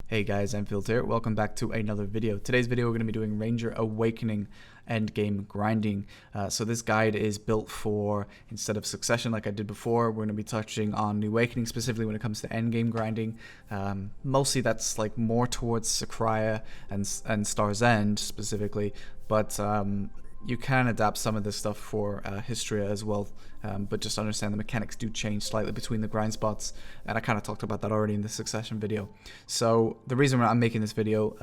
Hey guys, Anfield here. Welcome back to another video. Today's video we're going to be doing Ranger Awakening endgame grinding. So this guide is built for, instead of succession like I did before, we're going to be touching on the Awakening specifically when it comes to endgame grinding. Mostly that's like more towards Sakraya and Star's End specifically, but you can adapt some of this stuff for Histria as well, but just understand the mechanics do change slightly between the grind spots, and I kind of talked about that already in the succession video. So the reason I'm making this video,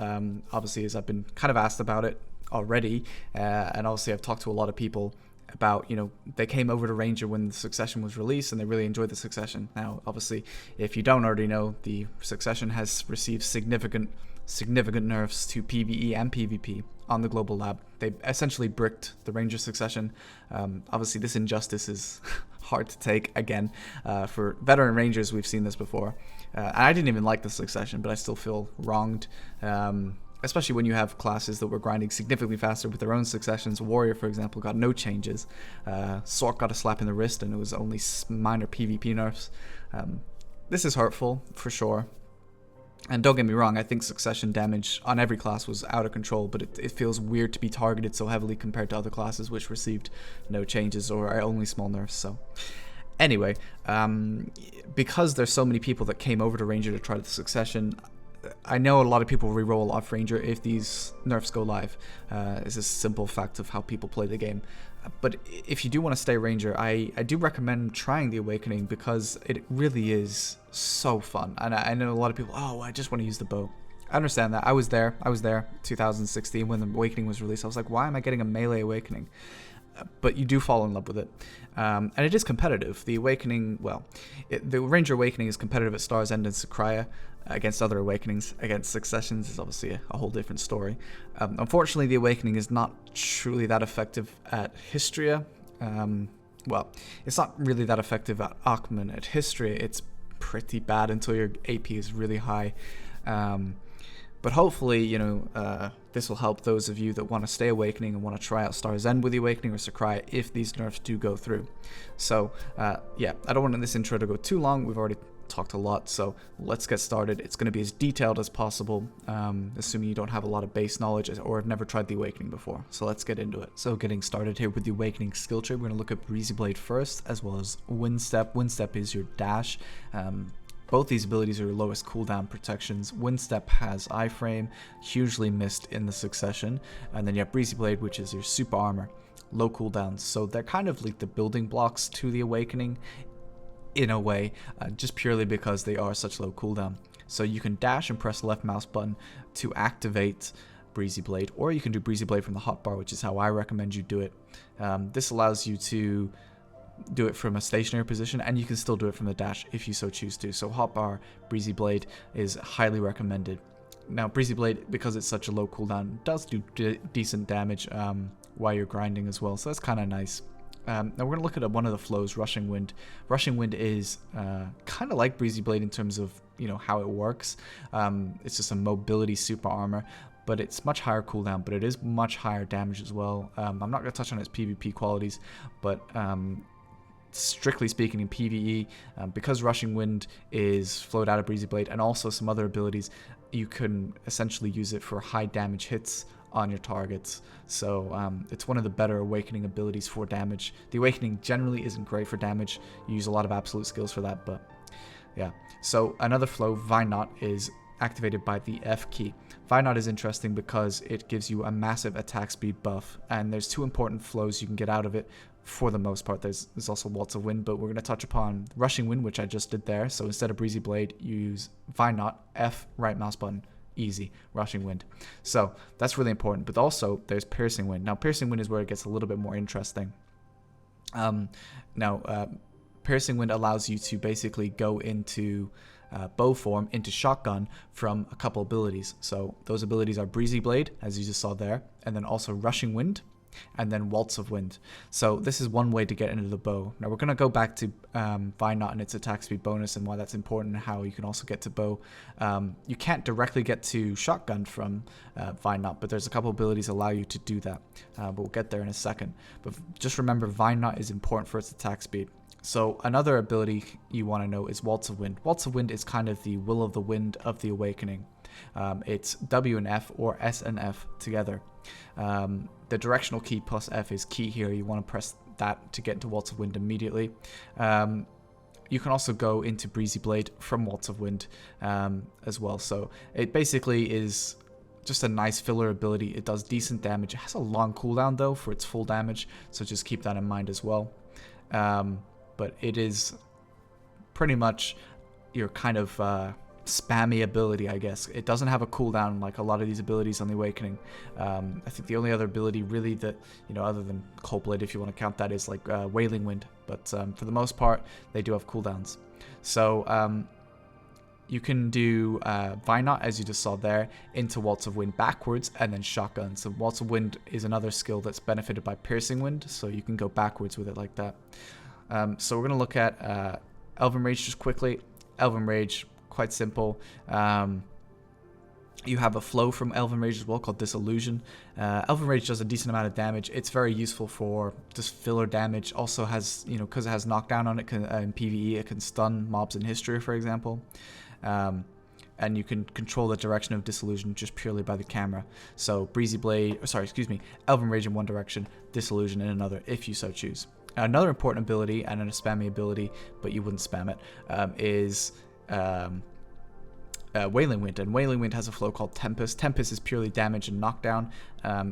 obviously, is I've been kind of asked about it already, and obviously I've talked to a lot of people about, they came over to Ranger when the Succession was released and they really enjoyed the Succession. Now, obviously, if you don't already know, the Succession has received significant nerfs to PvE and PvP on the global lab. They essentially bricked the Ranger Succession. Obviously, this injustice is hard to take. Again, for veteran Rangers, we've seen this before. And I didn't even like the Succession, but I still feel wronged. Especially when you have classes that were grinding significantly faster with their own successions. Warrior, for example, got no changes. Sork got a slap in the wrist, and it was only minor PvP nerfs. This is hurtful, for sure. And don't get me wrong, I think succession damage on every class was out of control, but it feels weird to be targeted so heavily compared to other classes which received no changes or are only small nerfs. So anyway, because there's so many people that came over to Ranger to try the succession, I know a lot of people re-roll off Ranger if these nerfs go live. It's a simple fact of how people play the game. But if you do want to stay Ranger, I do recommend trying the Awakening because it really is so fun. And I know a lot of people, oh, I just want to use the bow. I understand that. I was there 2016 when the Awakening was released. I was like, why am I getting a melee Awakening? But you do fall in love with it. And it is competitive. The Awakening, the Ranger Awakening is competitive at Star's End and Sakraya. Against other Awakenings. Against Successions is obviously a whole different story. Unfortunately, the Awakening is not truly that effective at Histria. It's not really that effective at Akhman. At Histria, it's pretty bad until your AP is really high. But hopefully, this will help those of you that want to stay Awakening and want to try out Star's End with the Awakening or Sakraya if these nerfs do go through. So, yeah, I don't want this intro to go too long. We've already talked a lot, so let's get started. It's going to be as detailed as possible, assuming you don't have a lot of base knowledge or have never tried the Awakening before. So let's get into it. So getting started here with the Awakening skill tree, we're going to look at Breezy Blade first, as well as Wind Step. Wind Step is your dash. Both these abilities are your lowest cooldown protections. Wind Step has iframe, hugely missed in the Succession, and then you have Breezy Blade, which is your super armor, low cooldowns. So they're kind of like the building blocks to the Awakening in a way, just purely because they are such low cooldown. So you can dash and press the left mouse button to activate Breezy Blade, or you can do Breezy Blade from the hotbar, which is how I recommend you do it. This allows you to do it from a stationary position, and you can still do it from the dash if you so choose to. So hotbar, Breezy Blade is highly recommended. Now Breezy Blade, because it's such a low cooldown, does do decent damage while you're grinding as well, so that's kind of nice. Now we're going to look at one of the flows, Rushing Wind. Rushing Wind is kind of like Breezy Blade in terms of how it works. It's just a mobility super armor, but it's much higher cooldown, but it is much higher damage as well. I'm not going to touch on its PvP qualities, but strictly speaking in PvE, because Rushing Wind is flowed out of Breezy Blade and also some other abilities, you can essentially use it for high damage hits on your targets. So it's one of the better Awakening abilities for damage. The Awakening generally isn't great for damage. You use a lot of absolute skills for that, but yeah. So another flow, Vine Knot, is activated by the F key. Vine Knot is interesting because it gives you a massive attack speed buff, and there's two important flows you can get out of it for the most part. There's also Waltz of Wind, but we're going to touch upon Rushing Wind, which I just did there. So instead of Breezy Blade, you use Vine Knot, F, right mouse button, easy, Rushing Wind. So that's really important. But also there's Piercing Wind. Now Piercing Wind is where it gets a little bit more interesting. Piercing Wind allows you to basically go into bow form, into shotgun from a couple abilities. So those abilities are Breezy Blade, as you just saw there, and then also Rushing Wind, and then Waltz of Wind. So this is one way to get into the bow. Now we're going to go back to Vine Knot and its attack speed bonus and why that's important, and how you can also get to bow. You can't directly get to shotgun from Vine Knot, but there's a couple abilities that allow you to do that. But we'll get there in a second. But just remember, Vine Knot is important for its attack speed. So another ability you want to know is Waltz of Wind. Waltz of Wind is kind of the Will of the Wind of the Awakening. It's W and F or S and F together. The directional key plus F is key here. You want to press that to get into Waltz of Wind immediately. You can also go into Breezy Blade from Waltz of Wind as well. So it basically is just a nice filler ability. It does decent damage. It has a long cooldown though for its full damage, so just keep that in mind as well. But it is pretty much your kind of spammy ability, I guess. It doesn't have a cooldown like a lot of these abilities on the Awakening. I think the only other ability really that, you know, other than Cold Blade, if you want to count that, is like Wailing Wind. But for the most part, they do have cooldowns. So you can do Vine Knot, as you just saw there, into Waltz of Wind backwards, and then Shotgun. So Waltz of Wind is another skill that's benefited by Piercing Wind, so you can go backwards with it like that. So we're going to look at Elven Rage just quickly. Elven Rage, quite simple. You have a flow from Elven Rage as well called Disillusion. Elven Rage does a decent amount of damage. It's very useful for just filler damage. Also has, you know, because it has knockdown on it, in PvE, it can stun mobs in history, for example. And you can control the direction of Disillusion just purely by the camera. So Breezy Blade, Elven Rage in one direction, Disillusion in another, if you so choose. Another important ability, and a spammy ability, but you wouldn't spam it, is Wailing Wind. And Wailing Wind has a flow called Tempest. Tempest is purely damage and knockdown.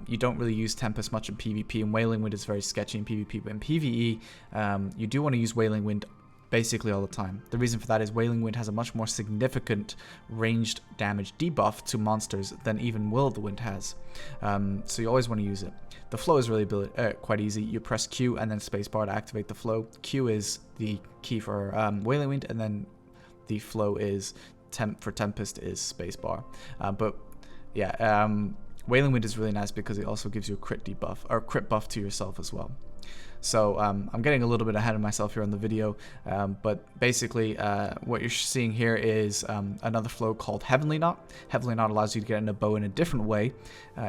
You don't really use Tempest much in PvP, and Wailing Wind is very sketchy in PvP. But in PvE, you do want to use Wailing Wind basically all the time. The reason for that is Wailing Wind has a much more significant ranged damage debuff to monsters than even Will of the Wind has. So you always want to use it. The flow is really quite easy. You press Q and then spacebar to activate the flow. Q is the key for Wailing Wind, and then the flow is for Tempest is spacebar. But yeah, Wailing Wind is really nice because it also gives you a crit debuff, or crit buff to yourself as well. So I'm getting a little bit ahead of myself here on the video, but basically what you're seeing here is another flow called Heavenly Knot. Heavenly Knot allows you to get in a bow in a different way.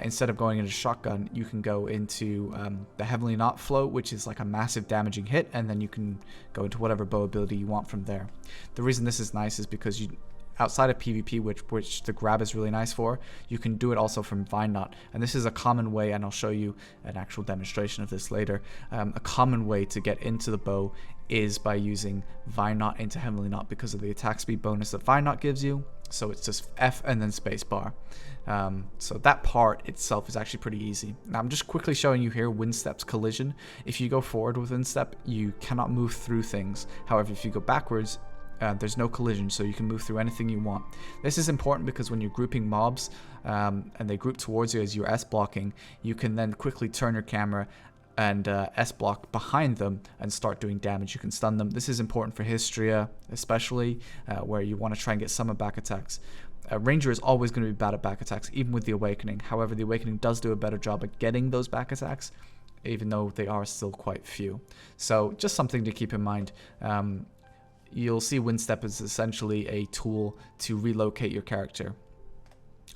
Instead of going into Shotgun, you can go into the Heavenly Knot flow, which is like a massive damaging hit, and then you can go into whatever bow ability you want from there. The reason this is nice is because you, outside of PvP, which the grab is really nice for, you can do it also from Vine Knot. And this is a common way, and I'll show you an actual demonstration of this later. A common way to get into the bow is by using Vine Knot into Heavenly Knot because of the attack speed bonus that Vine Knot gives you. So it's just F and then spacebar. So that part itself is actually pretty easy. Now I'm just quickly showing you here Windstep's collision. If you go forward with Windstep, you cannot move through things. However, if you go backwards, there's no collision, so you can move through anything you want. This is important because when you're grouping mobs and they group towards you as you're S-blocking, you can then quickly turn your camera and S-block behind them and start doing damage. You can stun them. This is important for Hystria, especially where you want to try and get some back attacks. Ranger is always going to be bad at back attacks, even with the Awakening. However, the Awakening does do a better job at getting those back attacks, even though they are still quite few. So just something to keep in mind. You'll see Windstep is essentially a tool to relocate your character.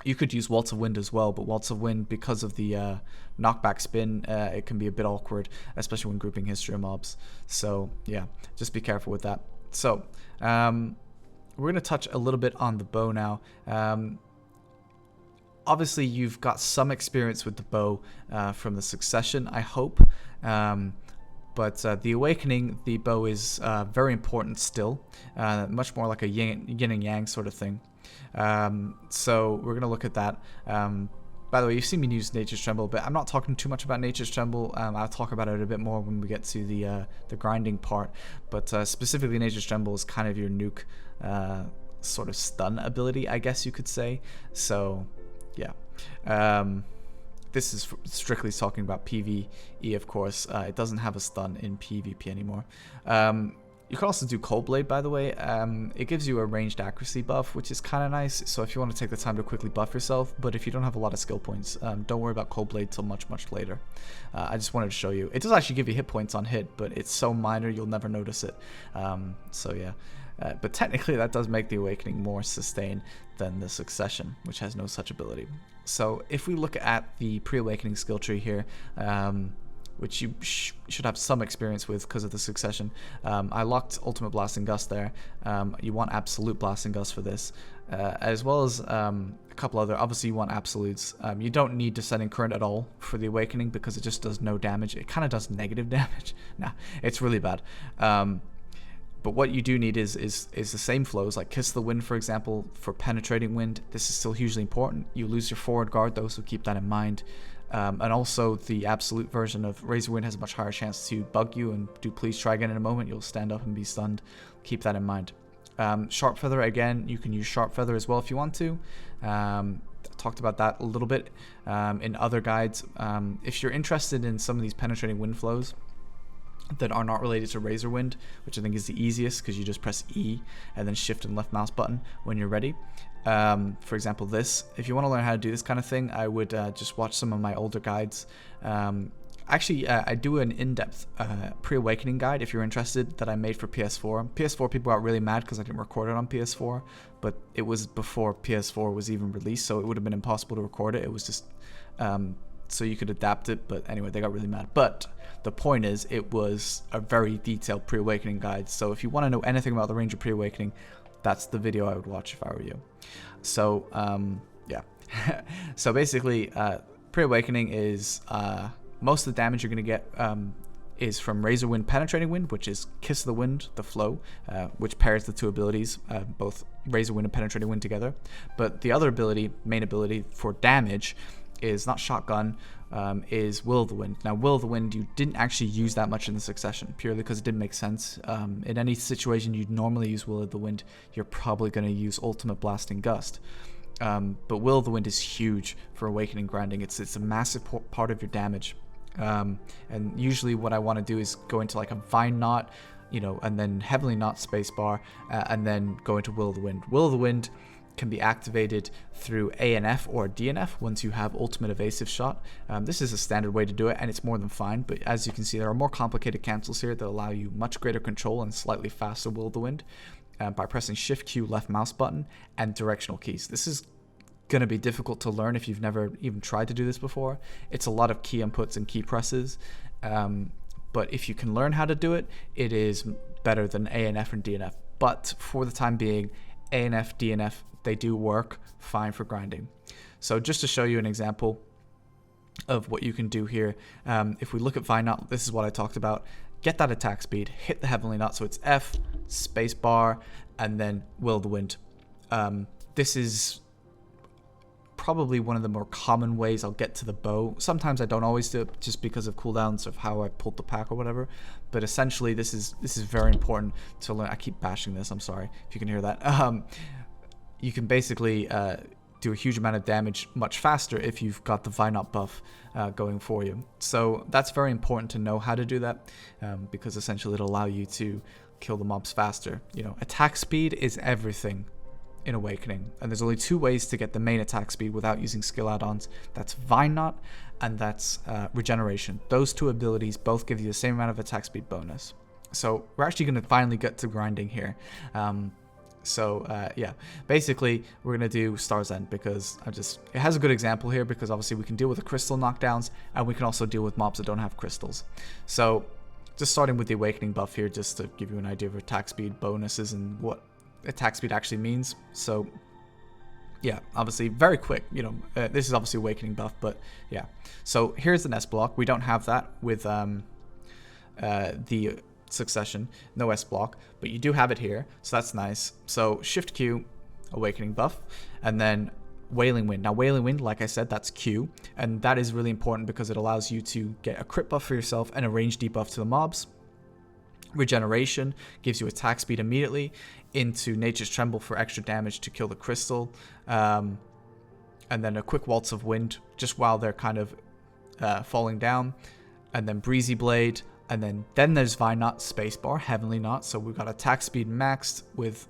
You could use Waltz of Wind as well, but Waltz of Wind, because of the knockback spin, it can be a bit awkward, especially when grouping Hystria mobs. So yeah, just be careful with that. So we're going to touch a little bit on the bow now. Obviously, you've got some experience with the bow from the Succession, I hope. But the Awakening, the bow is very important still, much more like a yin and yang sort of thing. So we're going to look at that. By the way, you've seen me use Nature's Tremble, but I'm not talking too much about Nature's Tremble. I'll talk about it a bit more when we get to the grinding part. But specifically, Nature's Tremble is kind of your nuke sort of stun ability, I guess you could say. So yeah. This is strictly talking about PvE, of course. It doesn't have a stun in PvP anymore. You can also do Cold Blade, by the way. It gives you a ranged accuracy buff, which is kind of nice. So if you want to take the time to quickly buff yourself, but if you don't have a lot of skill points, don't worry about Cold Blade till much later. I just wanted to show you. It does actually give you hit points on hit, but it's so minor you'll never notice it. So yeah. But technically that does make the Awakening more sustained than the Succession, which has no such ability. So if we look at the pre-Awakening skill tree here, which you should have some experience with because of the Succession, I locked Ultimate Blasting Gust there. You want Absolute Blasting Gust for this. as well as a couple other. Obviously, you want absolutes. You don't need Descending Current at all for the Awakening because it just does no damage. It kind of does negative damage. Nah, it's really bad. But what you do need is the same flows, like Kiss the Wind, for example, for Penetrating Wind. This is still hugely important. You lose your forward guard, though, so keep that in mind. And also, the absolute version of Razor Wind has a much higher chance to bug you and do Please Try Again in a moment. You'll stand up and be stunned. Keep that in mind. Sharp Feather, again, you can use Sharp Feather as well if you want to. Talked about that a little bit in other guides. If you're interested in some of these Penetrating Wind flows that are not related to Razor Wind, which I think is the easiest because you just press E and then shift and left mouse button when you're ready. For example, this, if you want to learn how to do this kind of thing, I would just watch some of my older guides. Actually, I do an in-depth pre-awakening guide if you're interested that I made for PS4. PS4 people got really mad because I didn't record it on PS4, but it was before PS4 was even released, so it would have been impossible to record it. It was just so you could adapt it, but anyway, they got really mad. But the point is, it was a very detailed pre-awakening guide, so if you want to know anything about the Ranger pre-awakening, that's the video I would watch if I were you. So, yeah. So basically, pre-awakening is... most of the damage you're going to get is from Razor Wind, Penetrating Wind, which is Kiss the Wind, the flow, which pairs the two abilities, both Razor Wind and Penetrating Wind together. But the other ability, main ability for damage, is not Shotgun, is Will of the Wind. Now, Will of the Wind, you didn't actually use that much in the Succession, purely because it didn't make sense. In any situation you'd normally use Will of the Wind, you're probably going to use Ultimate Blasting Gust. But Will of the Wind is huge for Awakening grinding. It's a massive part of your damage. And usually what I want to do is go into like a Vine Knot, you know, and then Heavenly Knot spacebar, and then go into Will of the Wind. Will of the Wind can be activated through ANF or DNF once you have Ultimate Evasive Shot. This is a standard way to do it, and it's more than fine, but as you can see, there are more complicated cancels here that allow you much greater control and slightly faster Will of the Wind by pressing Shift Q left mouse button and directional keys. This is going to be difficult to learn if you've never even tried to do this before. It's a lot of key inputs and key presses, but if you can learn how to do it, it is better than ANF and DNF. But for the time being, ANF, DNF, they do work fine for grinding. So just to show you an example of what you can do here, if we look at Vine Knot, this is what I talked about. Get that attack speed, hit the Heavenly Knot, so it's F, space bar, and then Will of the Wind. This is probably one of the more common ways I'll get to the bow. Sometimes I don't always do it just because of cooldowns of how I pulled the pack or whatever, but essentially this is very important to learn. I keep bashing this, I'm sorry if you can hear that. You can basically do a huge amount of damage much faster if you've got the Vine Knot buff going for you. So that's very important to know how to do that, because essentially it'll allow you to kill the mobs faster. You know, attack speed is everything in Awakening, and there's only two ways to get the main attack speed without using skill add-ons. That's Vine Knot and that's Regeneration. Those two abilities both give you the same amount of attack speed bonus. So we're actually going to finally get to grinding here. Yeah, basically we're going to do Star's End because it has a good example here, because obviously we can deal with the crystal knockdowns and we can also deal with mobs that don't have crystals. So just starting with the Awakening buff here, just to give you an idea of attack speed bonuses and what attack speed actually means. So yeah, obviously very quick, you know, this is obviously Awakening buff, but yeah. So here's the S block. We don't have that with the Succession, no S block, but you do have it here, so that's nice. So Shift Q, Awakening buff, and then Wailing Wind. Now Wailing Wind, like I said, that's Q, and that is really important because it allows you to get a crit buff for yourself and a range debuff to the mobs. Regeneration gives you attack speed immediately into Nature's Tremble for extra damage to kill the crystal, and then a quick Waltz of Wind just while they're kind of falling down, and then Breezy Blade, and then there's Vine Knot, spacebar, Heavenly Knot. So we've got attack speed maxed with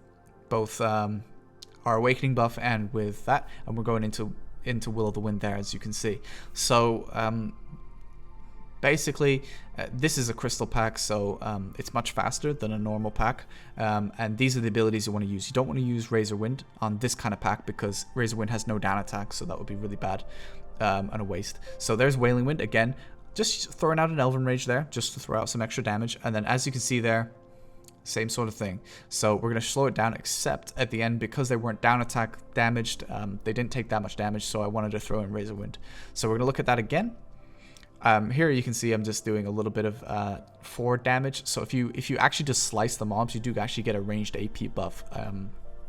both our Awakening buff and with that, and we're going into Will of the Wind there, as you can see. So basically, this is a crystal pack, so it's much faster than a normal pack, and these are the abilities you want to use. You don't want to use Razor Wind on this kind of pack because Razor Wind has no down attack, so that would be really bad and a waste. So there's Wailing Wind again, just throwing out an Elven Rage there just to throw out some extra damage, and then as you can see there, same sort of thing. So we're going to slow it down, except at the end, because they weren't down attack damaged, they didn't take that much damage, so I wanted to throw in Razor Wind. So we're going to look at that again. Here you can see I'm just doing a little bit of forward damage. So if you actually just slice the mobs, you do actually get a ranged AP buff.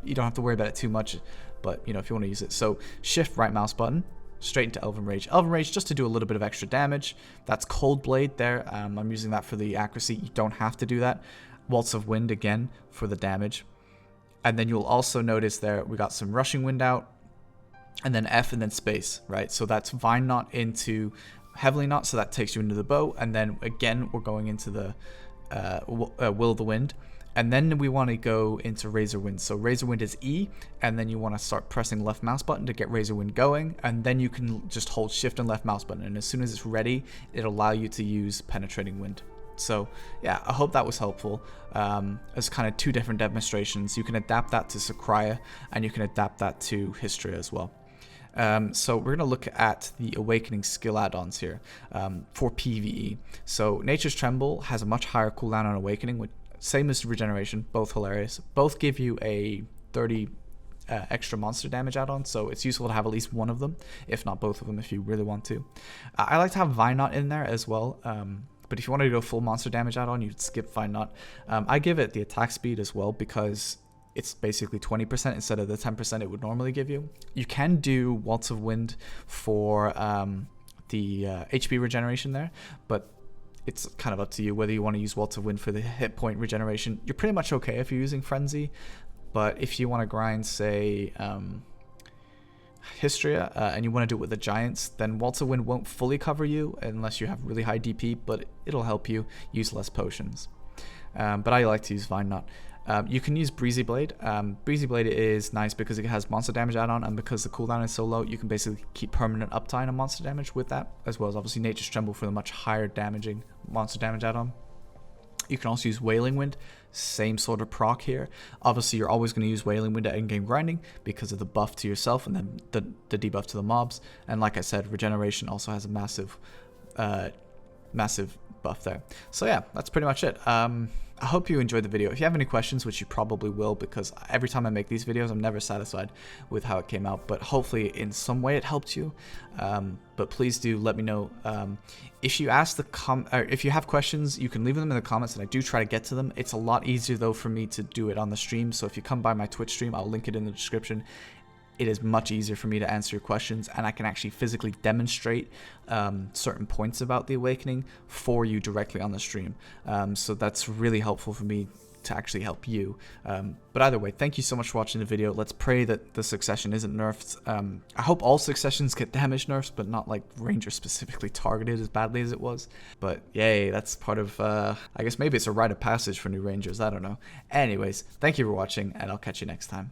You don't have to worry about it too much, but you know, if you want to use it. So shift right mouse button, straight into Elven Rage. Elven Rage just to do a little bit of extra damage. That's Cold Blade there. I'm using that for the accuracy. You don't have to do that. Waltz of Wind again for the damage. And then you'll also notice there we got some Rushing Wind out, and then F and then space, right? So that's Vine Knot into Heavily Knot, so that takes you into the bow. And then again, we're going into the Will of the Wind. And then we want to go into Razor Wind. So Razor Wind is E, and then you want to start pressing left mouse button to get Razor Wind going, and then you can just hold shift and left mouse button, and as soon as it's ready, it'll allow you to use Penetrating Wind. So yeah, I hope that was helpful. As kind of two different demonstrations. You can adapt that to Sakraya, and you can adapt that to Hystria as well. So we're going to look at the Awakening skill add-ons here for PvE. So Nature's Tremble has a much higher cooldown on Awakening, which same as Regeneration, both hilarious. Both give you a 30 extra monster damage add-on, so it's useful to have at least one of them, if not both of them, if you really want to. I like to have Vine Knot in there as well, but if you wanted to go full monster damage add-on, you'd skip Vine Knot. I give it the attack speed as well, because it's basically 20% instead of the 10% it would normally give you. You can do Waltz of Wind for the HP regeneration there, but it's kind of up to you whether you want to use Waltz of Wind for the hit point regeneration. You're pretty much okay if you're using Frenzy, but if you want to grind, say, Hystria, and you want to do it with the Giants, then Waltz of Wind won't fully cover you unless you have really high DP, but it'll help you use less potions. But I like to use Vine Knot. You can use Breezy Blade. Breezy Blade is nice because it has monster damage add-on, and because the cooldown is so low, you can basically keep permanent uptime on monster damage with that, as well as obviously Nature's Tremble for the much higher damaging monster damage add-on. You can also use Wailing Wind, same sort of proc here. Obviously, you're always going to use Wailing Wind at endgame grinding because of the buff to yourself and then the debuff to the mobs. And like I said, Regeneration also has a massive buff there. So yeah, that's pretty much it. I hope you enjoyed the video. If you have any questions, which you probably will, because every time I make these videos, I'm never satisfied with how it came out, but hopefully in some way it helped you. But please do let me know. If you ask if you have questions, you can leave them in the comments, and I do try to get to them. It's a lot easier though for me to do it on the stream. So if you come by my Twitch stream, I'll link it in the description. It is much easier for me to answer your questions, and I can actually physically demonstrate certain points about the Awakening for you directly on the stream. So that's really helpful for me to actually help you. But either way, thank you so much for watching the video. Let's pray that the Succession isn't nerfed. I hope all Successions get damage nerfs, but not like Ranger specifically targeted as badly as it was. But yay, that's part of, I guess maybe it's a rite of passage for new Rangers. I don't know. Anyways, thank you for watching, and I'll catch you next time.